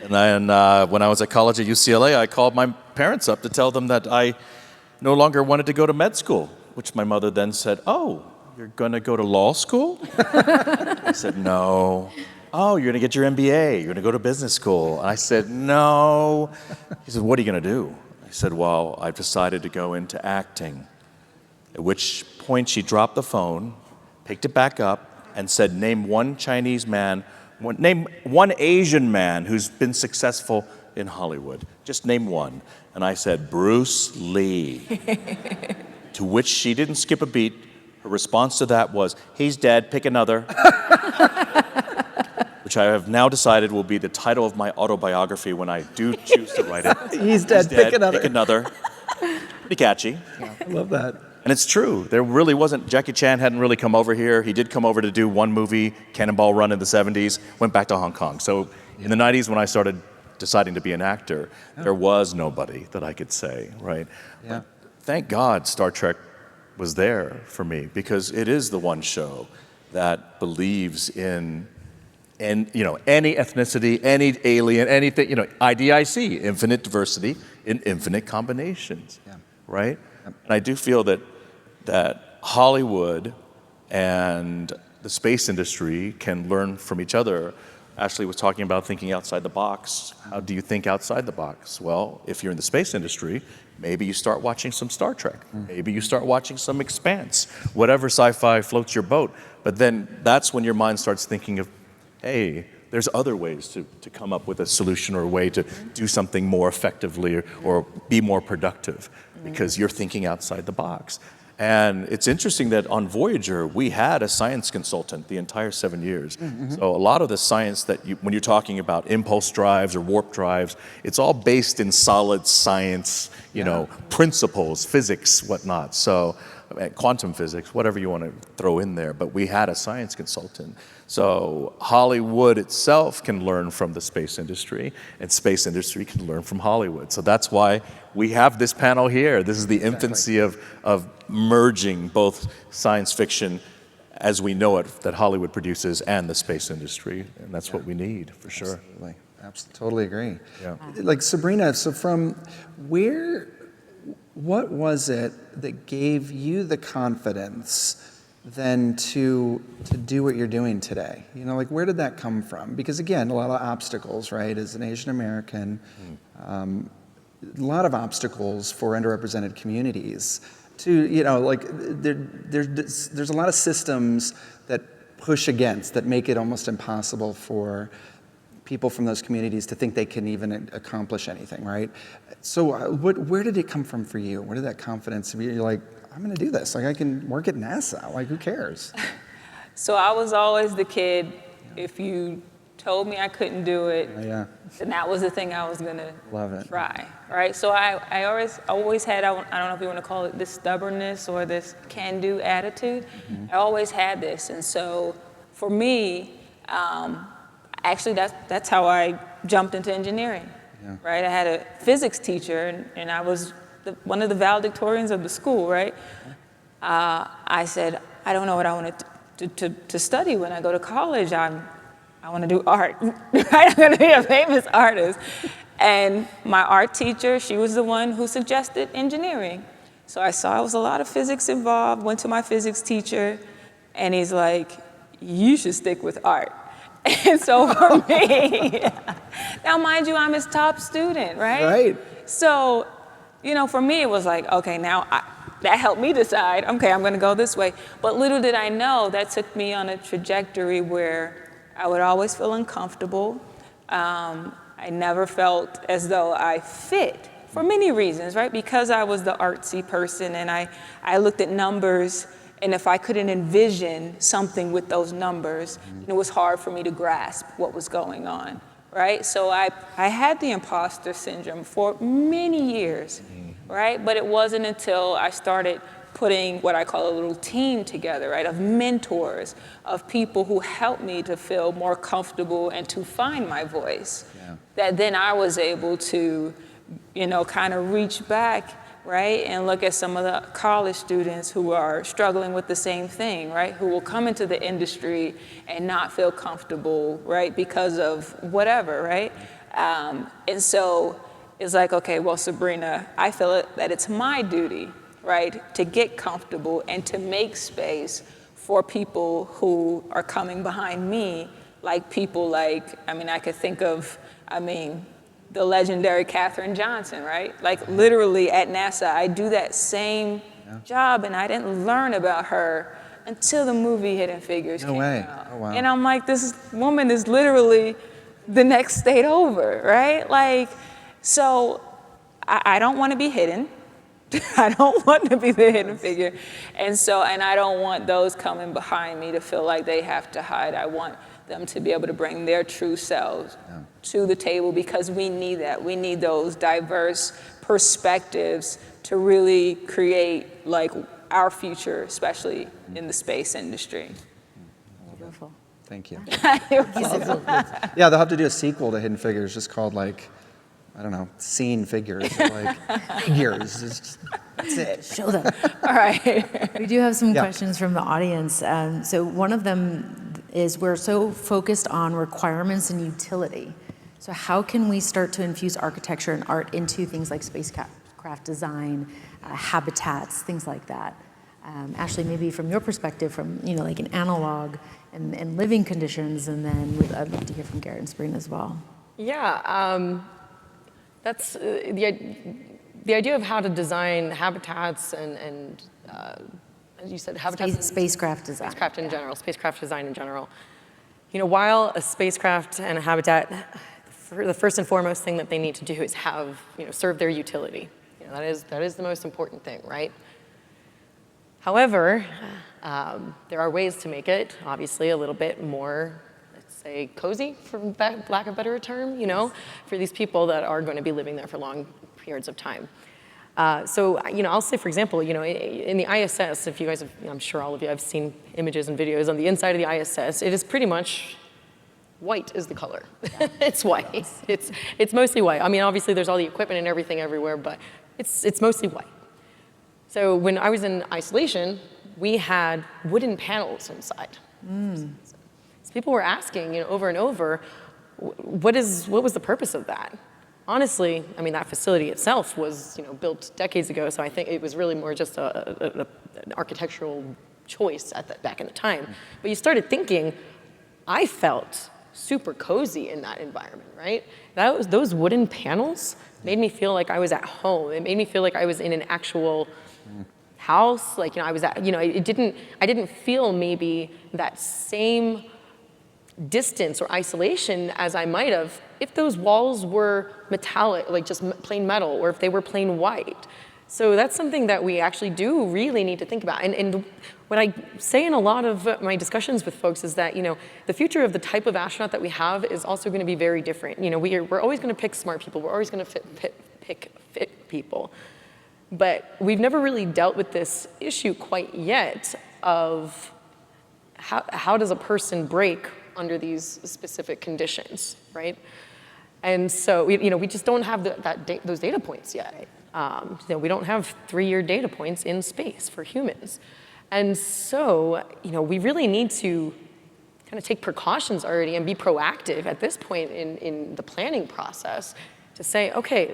And then when I was at college at UCLA, I called my parents up to tell them that I no longer wanted to go to med school, which my mother then said, "Oh, you're going to go to law school?" I said, "No." "Oh, you're going to get your MBA. You're going to go to business school." I said, "No." He said, "What are you going to do?" I said, "Well, I've decided to go into acting." At which point she dropped the phone, picked it back up, and said, name one Chinese man, name one Asian man who's been successful in Hollywood. Just name one. And I said, Bruce Lee. To which she didn't skip a beat. Her response to that was, he's dead, pick another. Which I have now decided will be the title of my autobiography when I do choose to write it. He's dead, pick another. Pick another. Pretty catchy. Yeah, I love that. And it's true. There really wasn't, Jackie Chan hadn't really come over here. He did come over to do one movie, Cannonball Run in the 70s, went back to Hong Kong. So in the 90s when I started deciding to be an actor, there was nobody that I could say, right? Yeah. But thank God Star Trek was there for me, because it is the one show that believes in any ethnicity, any alien, anything, IDIC, infinite diversity in infinite combinations, right? And I do feel that Hollywood and the space industry can learn from each other. Ashley was talking about thinking outside the box. How do you think outside the box? Well, if you're in the space industry, maybe you start watching some Star Trek. Maybe you start watching some Expanse, whatever sci-fi floats your boat. But then that's when your mind starts thinking of, hey, there's other ways to come up with a solution or a way to do something more effectively or be more productive, because you're thinking outside the box. And it's interesting that on Voyager, we had a science consultant the entire 7 years. So a lot of the science that when you're talking about impulse drives or warp drives, it's all based in solid science, principles, physics, whatnot. So quantum physics, whatever you want to throw in there. But we had a science consultant. So Hollywood itself can learn from the space industry, and space industry can learn from Hollywood. So that's why we have this panel here. This is the infancy of merging both science fiction as we know it that Hollywood produces and the space industry. And that's what we need, for sure. Absolutely. Totally agree. Yeah. Like Sabrina, so from what was it that gave you the confidence then to do what you're doing today? Where did that come from? Because again, a lot of obstacles, right? As an Asian American, a lot of obstacles for underrepresented communities. There's a lot of systems that push against, that make it almost impossible for people from those communities to think they can even accomplish anything, right? So where did it come from for you? Where did that confidence, you're like, I'm gonna do this, I can work at NASA, who cares? So I was always the kid, if you told me I couldn't do it, then that was the thing I was gonna try, right? So I always had, I don't know if you wanna call it this stubbornness or this can-do attitude. I always had this, and so for me, actually that's how I jumped into engineering, right? I had a physics teacher, and I was one of the valedictorians of the school, right? I said, I don't know what I want to study when I go to college. I want to do art, right? I'm going to be a famous artist. And my art teacher, she was the one who suggested engineering. So I saw there was a lot of physics involved, went to my physics teacher, and he's like, you should stick with art. And so for me, now mind you, I'm his top student, right? Right. So, for me, it was like, okay, now that helped me decide, okay, I'm gonna go this way. But little did I know, that took me on a trajectory where I would always feel uncomfortable. I never felt as though I fit, for many reasons, right? Because I was the artsy person, and I looked at numbers, and if I couldn't envision something with those numbers, it was hard for me to grasp what was going on, right? So I had the imposter syndrome for many years, right? But it wasn't until I started putting what I call a little team together, right, of mentors, of people who helped me to feel more comfortable and to find my voice, that then I was able to, kind of reach back, right, and look at some of the college students who are struggling with the same thing, right, who will come into the industry and not feel comfortable, right, because of whatever, right? And so it's like, okay, well, Sabrina, I feel that it's my duty, right, to get comfortable and to make space for people who are coming behind me, like people like, I could think of, the legendary Katherine Johnson, right? Like literally at NASA, I do that same job, and I didn't learn about her until the movie Hidden Figures No came way. out. Oh, wow. And I'm like, this woman is literally the next state over, right? Like, so I don't want to be hidden. I don't want to be the hidden figure. And I don't want those coming behind me to feel like they have to hide. I want them to be able to bring their true selves to the table, because we need that. We need those diverse perspectives to really create like our future, especially in the space industry. Beautiful. Thank you. You're welcome. Yeah, they'll have to do a sequel to Hidden Figures just called like, I don't know, Scene Figures, or like Figures. That's it. Show them. All right. We do have some Yeah. questions from the audience. So one of them is, we're so focused on requirements and utility. So how can we start to infuse architecture and art into things like spacecraft design, habitats, things like that? Ashley, maybe from your perspective, from like an analog and living conditions, and then I'd love to hear from Garrett and Sabrina as well. Yeah, that's the idea of how to design habitats and as you said, habitats. Spacecraft design. Spacecraft in general, spacecraft design in general. While a spacecraft and a habitat, the first and foremost thing that they need to do is have, serve their utility. That is the most important thing, right? However, there are ways to make it, obviously, a little bit more, let's say, cozy, for lack of a better term, for these people that are going to be living there for long periods of time. So, I'll say, for example, in the ISS, if you guys have, I'm sure all of you have seen images and videos on the inside of the ISS, it is pretty much white is the color. Yeah. It's white. It's mostly white. I mean, obviously there's all the equipment and everything everywhere, but it's mostly white. So when I was in isolation, we had wooden panels inside. So people were asking, over and over, what was the purpose of that? Honestly, I mean, that facility itself was, built decades ago, so I think it was really more just an architectural choice back in the time. But you started thinking, I felt super cozy in that environment, right? Those wooden panels made me feel like I was at home. It made me feel like I was in an actual house. Like, I was at, I didn't feel maybe that same distance or isolation as I might have if those walls were metallic, like just plain metal, or if they were plain white. So that's something that we actually do really need to think about. And what I say in a lot of my discussions with folks is that, the future of the type of astronaut that we have is also going to be very different. We're always going to pick smart people. We're always going to pick fit people. But we've never really dealt with this issue quite yet of how does a person break under these specific conditions, right? And so, we just don't have those data points yet. We don't have 3-year data points in space for humans. And so, we really need to kind of take precautions already and be proactive at this point in the planning process to say, okay,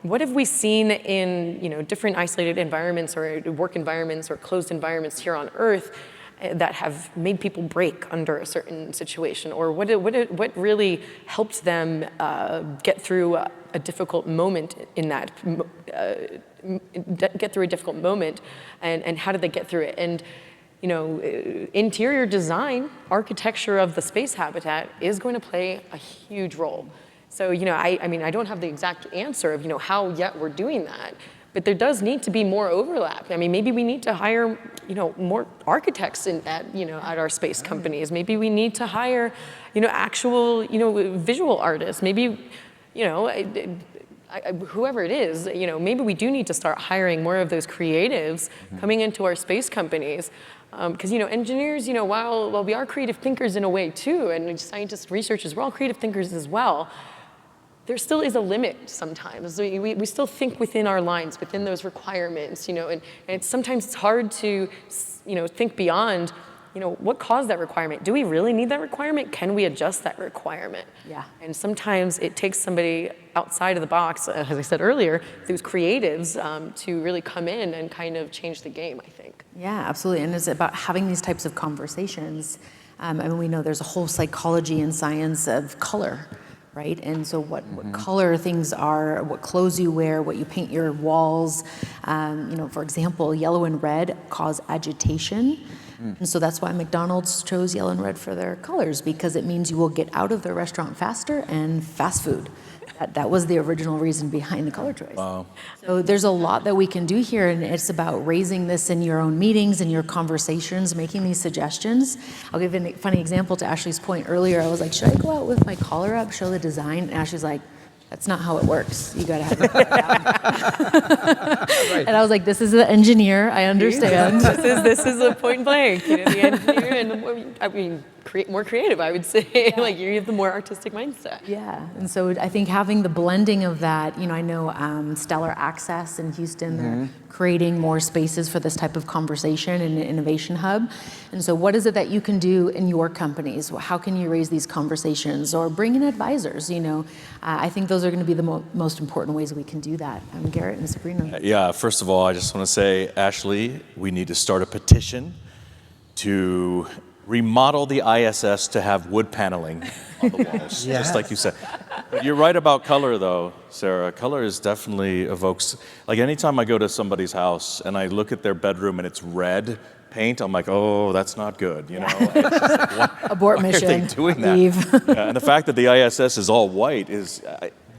what have we seen in, different isolated environments or work environments or closed environments here on Earth that have made people break under a certain situation, or what really helped them get through a difficult moment in that, get through a difficult moment, and how did they get through it? And interior design, architecture of the space habitat is going to play a huge role. So I don't have the exact answer of how yet we're doing that. But there does need to be more overlap. I mean, maybe we need to hire, more architects at our space companies. Maybe we need to hire, actual, visual artists. Maybe, whoever it is, maybe we do need to start hiring more of those creatives coming into our space companies. Because, engineers, while we are creative thinkers in a way too, and scientists, researchers, we're all creative thinkers as well, there still is a limit sometimes. We still think within our lines, within those requirements, and sometimes it's hard to, think beyond, what caused that requirement? Do we really need that requirement? Can we adjust that requirement? Yeah. And sometimes it takes somebody outside of the box, as I said earlier, those creatives, to really come in and kind of change the game, I think. Yeah, absolutely. And it's about having these types of conversations. We know there's a whole psychology and science of color, right? And so what color things are, what clothes you wear, what you paint your walls. For example, yellow and red cause agitation. And so that's why McDonald's chose yellow and red for their colors, because it means you will get out of the restaurant faster and fast food. That was the original reason behind the color choice. Wow. So there's a lot that we can do here, and it's about raising this in your own meetings, in your conversations, making these suggestions. I'll give a funny example to Ashley's point earlier. I was like, should I go out with my collar up, show the design? And Ashley's like, that's not how it works. You gotta have it down. And I was like, this is an engineer, I understand. This is a point blank. You know, the engineer and the more, I mean, more creative, I would say. Like you have the more artistic mindset. Yeah, and so I think having the blending of that, I know Stellar Access in Houston, they're creating more spaces for this type of conversation in an innovation hub. And so what is it that you can do in your companies? How can you raise these conversations or bring in advisors? I think those are going to be the most important ways we can do that. Garrett and Sabrina. Yeah, first of all, I just want to say, Ashley, we need to start a petition to remodel the ISS to have wood paneling on the walls, just like you said. But you're right about color, though, Sarah. Color is definitely evokes, like anytime I go to somebody's house and I look at their bedroom and it's red paint, I'm like, oh, that's not good, It's just like, Abort why mission. are they doing that? Leave. Yeah, and the fact that the ISS is all white is,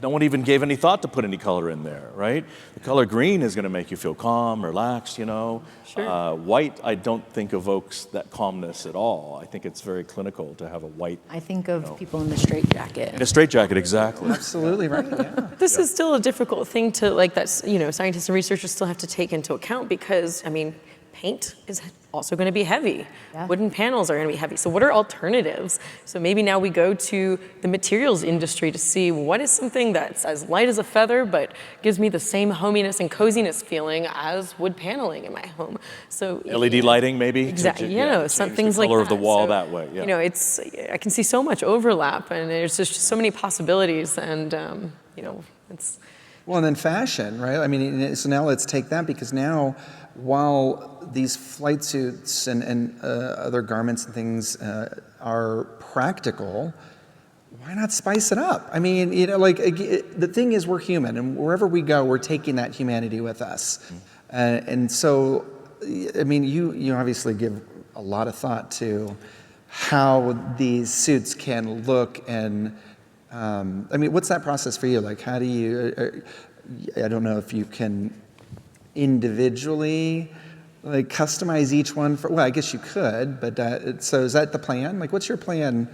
no one even gave any thought to put any color in there, right? The color green is going to make you feel calm, relaxed, Sure. White, I don't think evokes that calmness at all. I think it's very clinical to have a white. I think of people in the straitjacket. In a straitjacket, exactly. Absolutely right, yeah. This is still a difficult thing to, scientists and researchers still have to take into account because, paint is also going to be heavy. Yeah. Wooden panels are going to be heavy. So what are alternatives? So maybe now we go to the materials industry to see what is something that's as light as a feather but gives me the same hominess and coziness feeling as wood paneling in my home. So LED lighting, maybe? Exactly. Some change things the like color that. of the wall So, that way. Yeah. I can see so much overlap, and there's just so many possibilities, and it's. Well, and then fashion, right? So now let's take that, because now, while these flight suits and other garments and things are practical, why not spice it up? The thing is, we're human, and wherever we go, we're taking that humanity with us. And so, you obviously give a lot of thought to how these suits can look, and what's that process for you? Like, how do you, I don't know if you can individually customize each one well, I guess you could, but so is that the plan? What's your plan?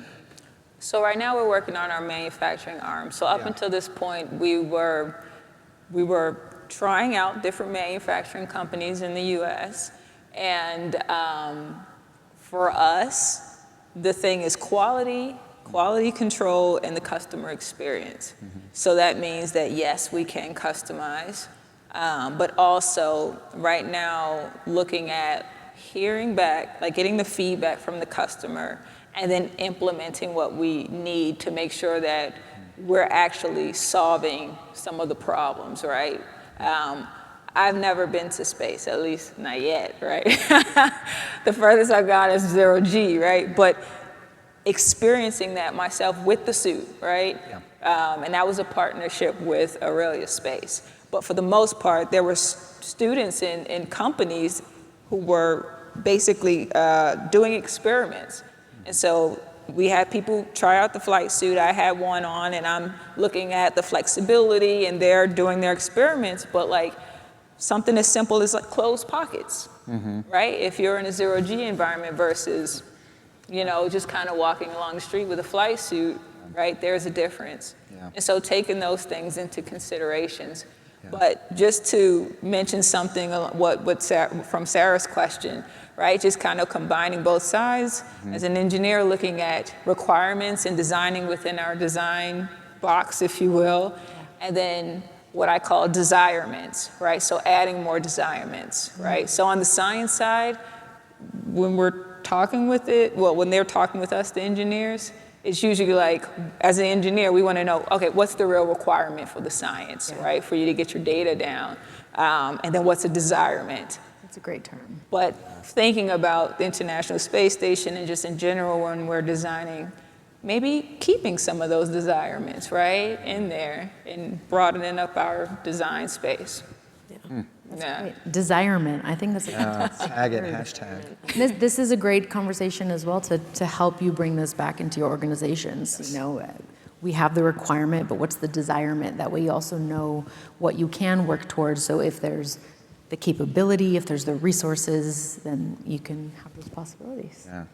So right now we're working on our manufacturing arm. So up until this point, we were trying out different manufacturing companies in the U.S. And for us, the thing is quality control, and the customer experience. So that means that yes, we can customize, but also right now looking at hearing back, getting the feedback from the customer, and then implementing what we need to make sure that we're actually solving some of the problems, right? I've never been to space, at least not yet, right? The furthest I've gone is 0G, right? But experiencing that myself with the suit, right? Yeah. And that was a partnership with Aurelia Space. But for the most part, there were students in companies who were basically doing experiments. And so we had people try out the flight suit. I had one on, and I'm looking at the flexibility, and they're doing their experiments. But something as simple as closed pockets, right? If you're in a 0G environment versus, just kind of walking along the street with a flight suit, right? There's a difference. Yeah. And so taking those things into considerations. Yeah. But just to mention something, from Sarah's question, right? Just kind of combining both sides. As an engineer, looking at requirements and designing within our design box, if you will, and then what I call desirements, right? So adding more desirements, right? So on the science side, when we're talking with when they're talking with us, the engineers, it's usually as an engineer, we want to know, okay, what's the real requirement for the science, right? For you to get your data down. And then what's a desirement? That's a great term. But thinking about the International Space Station and just in general when we're designing, maybe keeping some of those desirements, right, in there and broadening up our design space. Yeah. Yeah. Desirement. I think that's a Tag it, hashtag. This is a great conversation as well to help you bring this back into your organizations. Yes. You know, we have the requirement, but what's the desirement? That way you also know what you can work towards. So if there's the capability, if there's the resources, then you can have those possibilities. Yeah.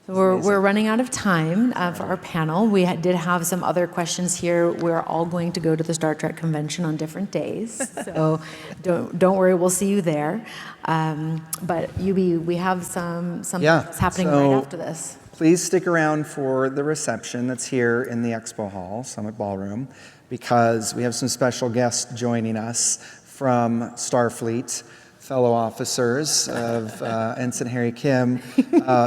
So we're running out of time for our panel. We did have some other questions here. We're all going to go to the Star Trek convention on different days, so don't worry, we'll see you there. But Yubi, we have some things happening right after this. Please stick around for the reception that's here in the Expo Hall, Summit Ballroom, because we have some special guests joining us from Starfleet, fellow officers of Ensign Harry Kim.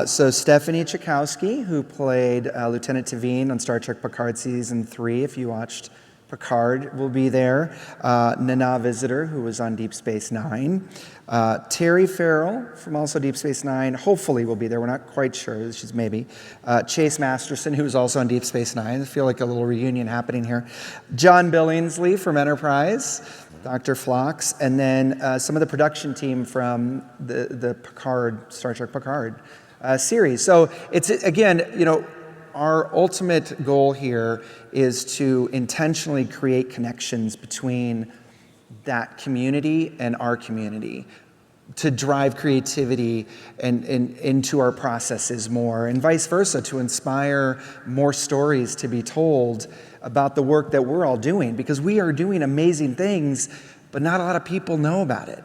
So Stephanie Chakowski, who played Lieutenant Tavine on Star Trek Picard Season 3, if you watched Picard, will be there. Nana Visitor, who was on Deep Space Nine. Terry Farrell from also Deep Space Nine, hopefully will be there. We're not quite sure. She's maybe. Chase Masterson, who was also on Deep Space Nine. I feel like a little reunion happening here. John Billingsley from Enterprise. Dr. Phlox, and then some of the production team from the Picard, Star Trek Picard series. So it's, again, you know, our ultimate goal here is to intentionally create connections between that community and our community, to drive creativity and into our processes more, and vice versa, to inspire more stories to be told about the work that we're all doing, because we are doing amazing things, but not a lot of people know about it.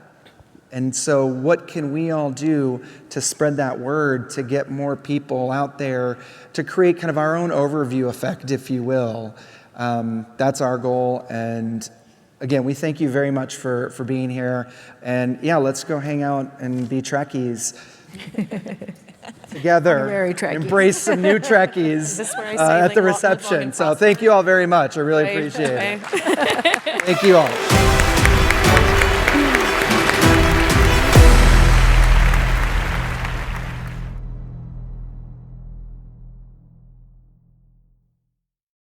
And so what can we all do to spread that word, to get more people out there, to create kind of our own overview effect, if you will? That's our goal. And again, we thank you very much for being here. And yeah, let's go hang out and be Trekkies together. Very Trekkie. Embrace some new Trekkies at the reception. So thank you all very much. I really appreciate it. Thank you all.